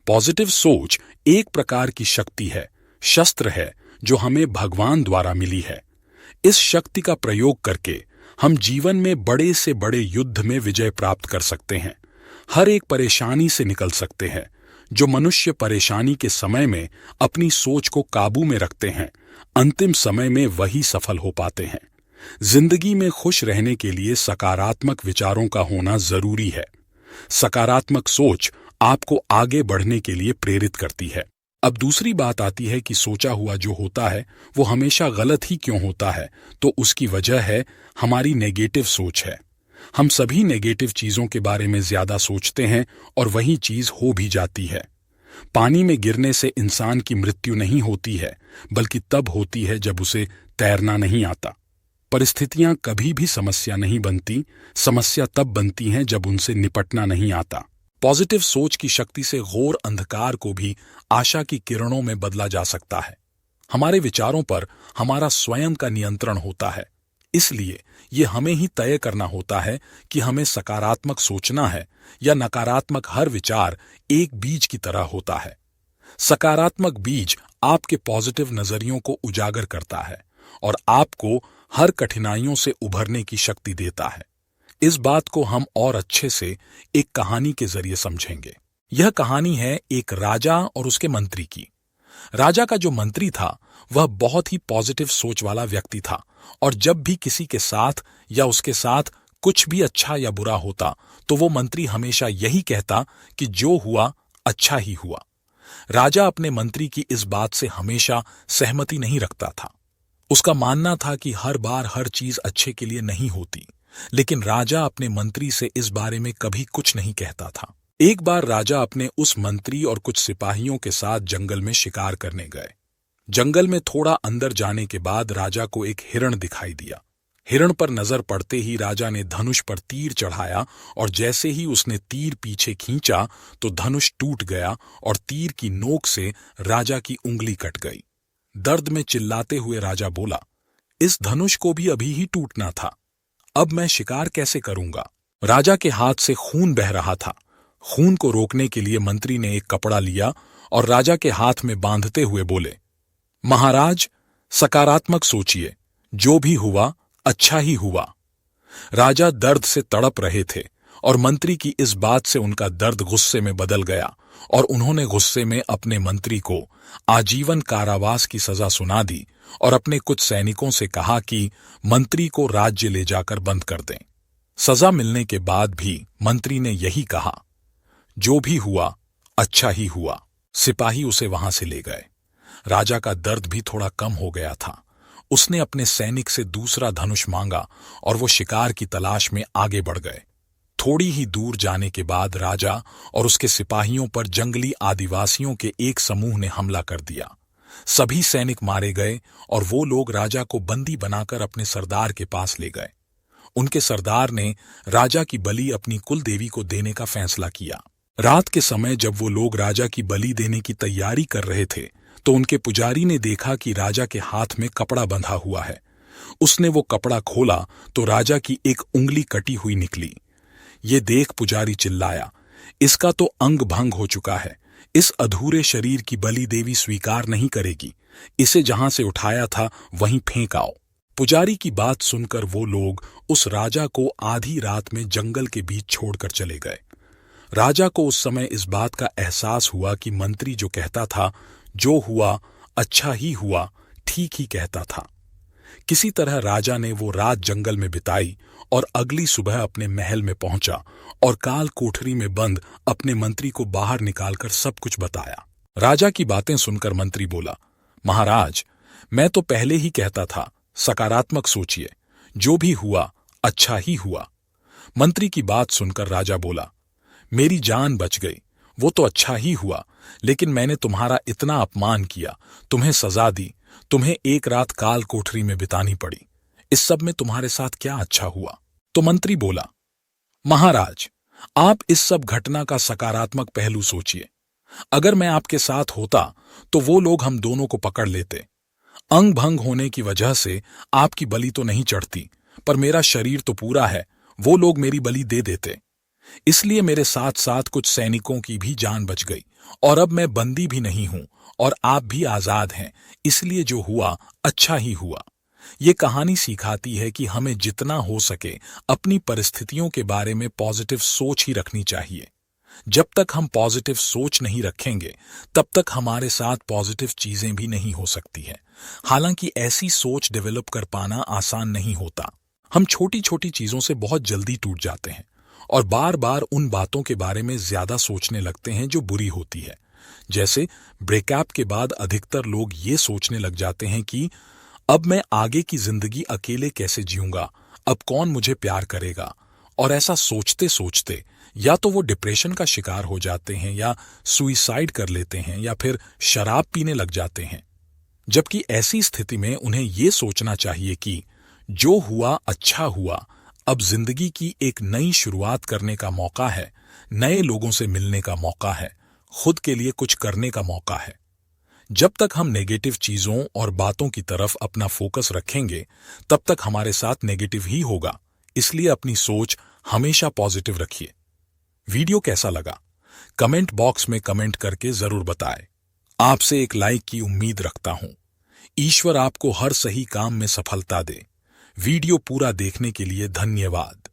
Positive सोच एक प्रकार की शक्ति है, शस्त्र है जो हमें भगवान द्वारा मिली है। इस शक्ति का प्रयोग करके हम जीवन में बड़े से बड़े युद्ध में विजय प्राप्त कर सकते हैं, हर एक परेशानी से निकल सकते हैं। जो मनुष्य परेशानी के समय में अपनी सोच को काबू में रखते हैं, अंतिम समय में वही सफल हो पाते हैं। जिंदगी में खुश रहने के लिए सकारात्मक विचारों का होना जरूरी है। सकारात्मक सोच आपको आगे बढ़ने के लिए प्रेरित करती है। अब दूसरी बात आती है कि सोचा हुआ जो होता है वो हमेशा गलत ही क्यों होता है, तो उसकी वजह है हमारी नेगेटिव सोच है। हम सभी नेगेटिव चीजों के बारे में ज्यादा सोचते हैं और वही चीज हो भी जाती है। पानी में गिरने से इंसान की मृत्यु नहीं होती है, बल्कि तब होती है जब उसे तैरना नहीं आता। परिस्थितियां कभी भी समस्या नहीं बनती, समस्या तब बनती हैं जब उनसे निपटना नहीं आता। पॉजिटिव सोच की शक्ति से घोर अंधकार को भी आशा की किरणों में बदला जा सकता है। हमारे विचारों पर हमारा स्वयं का नियंत्रण होता है, इसलिए ये हमें ही तय करना होता है कि हमें सकारात्मक सोचना है या नकारात्मक। हर विचार एक बीज की तरह होता है। सकारात्मक बीज आपके पॉजिटिव नजरियों को उजागर करता है और आपको हर कठिनाइयों से उभरने की शक्ति देता है। इस बात को हम और अच्छे से एक कहानी के जरिए समझेंगे। यह कहानी है एक राजा और उसके मंत्री की। राजा का जो मंत्री था वह बहुत ही पॉजिटिव सोच वाला व्यक्ति था, और जब भी किसी के साथ या उसके साथ कुछ भी अच्छा या बुरा होता तो वो मंत्री हमेशा यही कहता कि जो हुआ अच्छा ही हुआ। राजा अपने मंत्री की इस बात से हमेशा सहमति नहीं रखता था। उसका मानना था कि हर बार हर चीज अच्छे के लिए नहीं होती, लेकिन राजा अपने मंत्री से इस बारे में कभी कुछ नहीं कहता था। एक बार राजा अपने उस मंत्री और कुछ सिपाहियों के साथ जंगल में शिकार करने गए। जंगल में थोड़ा अंदर जाने के बाद राजा को एक हिरण दिखाई दिया। हिरण पर नजर पड़ते ही राजा ने धनुष पर तीर चढ़ाया, और जैसे ही उसने तीर पीछे खींचा तो धनुष टूट गया और तीर की नोक से राजा की उंगली कट गई। दर्द में चिल्लाते हुए राजा बोला, इस धनुष को भी अभी ही टूटना था, अब मैं शिकार कैसे करूंगा। राजा के हाथ से खून बह रहा था। खून को रोकने के लिए मंत्री ने एक कपड़ा लिया और राजा के हाथ में बांधते हुए बोले, महाराज सकारात्मक सोचिए, जो भी हुआ अच्छा ही हुआ। राजा दर्द से तड़प रहे थे और मंत्री की इस बात से उनका दर्द गुस्से में बदल गया, और उन्होंने गुस्से में अपने मंत्री को आजीवन कारावास की सजा सुना दी और अपने कुछ सैनिकों से कहा कि मंत्री को राज्य ले जाकर बंद कर दें। सजा मिलने के बाद भी मंत्री ने यही कहा, जो भी हुआ अच्छा ही हुआ। सिपाही उसे वहां से ले गए। राजा का दर्द भी थोड़ा कम हो गया था। उसने अपने सैनिक से दूसरा धनुष मांगा और वो शिकार की तलाश में आगे बढ़ गए। थोड़ी ही दूर जाने के बाद राजा और उसके सिपाहियों पर जंगली आदिवासियों के एक समूह ने हमला कर दिया। सभी सैनिक मारे गए और वो लोग राजा को बंदी बनाकर अपने सरदार के पास ले गए। उनके सरदार ने राजा की बलि अपनी कुल देवी को देने का फैसला किया। रात के समय जब वो लोग राजा की बलि देने की तैयारी कर रहे थे तो उनके पुजारी ने देखा कि राजा के हाथ में कपड़ा बंधा हुआ है। उसने वो कपड़ा खोला तो राजा की एक उंगली कटी हुई निकली। ये देख पुजारी चिल्लाया, इसका तो अंग भंग हो चुका है, इस अधूरे शरीर की बलि देवी स्वीकार नहीं करेगी, इसे जहां से उठाया था वहीं फेंक आओ। पुजारी की बात सुनकर वो लोग उस राजा को आधी रात में जंगल के बीच छोड़कर चले गए। राजा को उस समय इस बात का एहसास हुआ कि मंत्री जो कहता था जो हुआ अच्छा ही हुआ, ठीक ही कहता था। किसी तरह राजा ने वो रात जंगल में बिताई और अगली सुबह अपने महल में पहुंचा और काल कोठरी में बंद अपने मंत्री को बाहर निकालकर सब कुछ बताया। राजा की बातें सुनकर मंत्री बोला, महाराज मैं तो पहले ही कहता था, सकारात्मक सोचिए, जो भी हुआ अच्छा ही हुआ। मंत्री की बात सुनकर राजा बोला, मेरी जान बच गई, वो तो अच्छा ही हुआ, लेकिन मैंने तुम्हारा इतना अपमान किया, तुम्हें सजा दी, तुम्हें एक रात काल कोठरी में बितानी पड़ी, इस सब में तुम्हारे साथ क्या अच्छा हुआ। तो मंत्री बोला, महाराज आप इस सब घटना का सकारात्मक पहलू सोचिए। अगर मैं आपके साथ होता तो वो लोग हम दोनों को पकड़ लेते। अंग भंग होने की वजह से आपकी बलि तो नहीं चढ़ती, पर मेरा शरीर तो पूरा है, वो लोग मेरी बलि दे देते। इसलिए मेरे साथ साथ कुछ सैनिकों की भी जान बच गई और अब मैं बंदी भी नहीं हूं और आप भी आजाद हैं। इसलिए जो हुआ अच्छा ही हुआ। ये कहानी सिखाती है कि हमें जितना हो सके अपनी परिस्थितियों के बारे में पॉजिटिव सोच ही रखनी चाहिए। जब तक हम पॉजिटिव सोच नहीं रखेंगे तब तक हमारे साथ पॉजिटिव चीजें भी नहीं हो सकती हैं। हालांकि ऐसी सोच डेवलप कर पाना आसान नहीं होता। हम छोटी छोटी चीजों से बहुत जल्दी टूट जाते हैं और बार बार उन बातों के बारे में ज्यादा सोचने लगते हैं जो बुरी होती है। जैसे ब्रेकअप के बाद अधिकतर लोग ये सोचने लग जाते हैं कि अब मैं आगे की जिंदगी अकेले कैसे जीऊंगा, अब कौन मुझे प्यार करेगा। और ऐसा सोचते सोचते या तो वो डिप्रेशन का शिकार हो जाते हैं या सुइसाइड कर लेते हैं या फिर शराब पीने लग जाते हैं। जबकि ऐसी स्थिति में उन्हें ये सोचना चाहिए कि जो हुआ अच्छा हुआ, अब जिंदगी की एक नई शुरुआत करने का मौका है, नए लोगों से मिलने का मौका है, खुद के लिए कुछ करने का मौका है। जब तक हम नेगेटिव चीजों और बातों की तरफ अपना फोकस रखेंगे तब तक हमारे साथ नेगेटिव ही होगा। इसलिए अपनी सोच हमेशा पॉजिटिव रखिए। वीडियो कैसा लगा कमेंट बॉक्स में कमेंट करके जरूर बताएं। आपसे एक लाइक की उम्मीद रखता हूं। ईश्वर आपको हर सही काम में सफलता दे। वीडियो पूरा देखने के लिए धन्यवाद।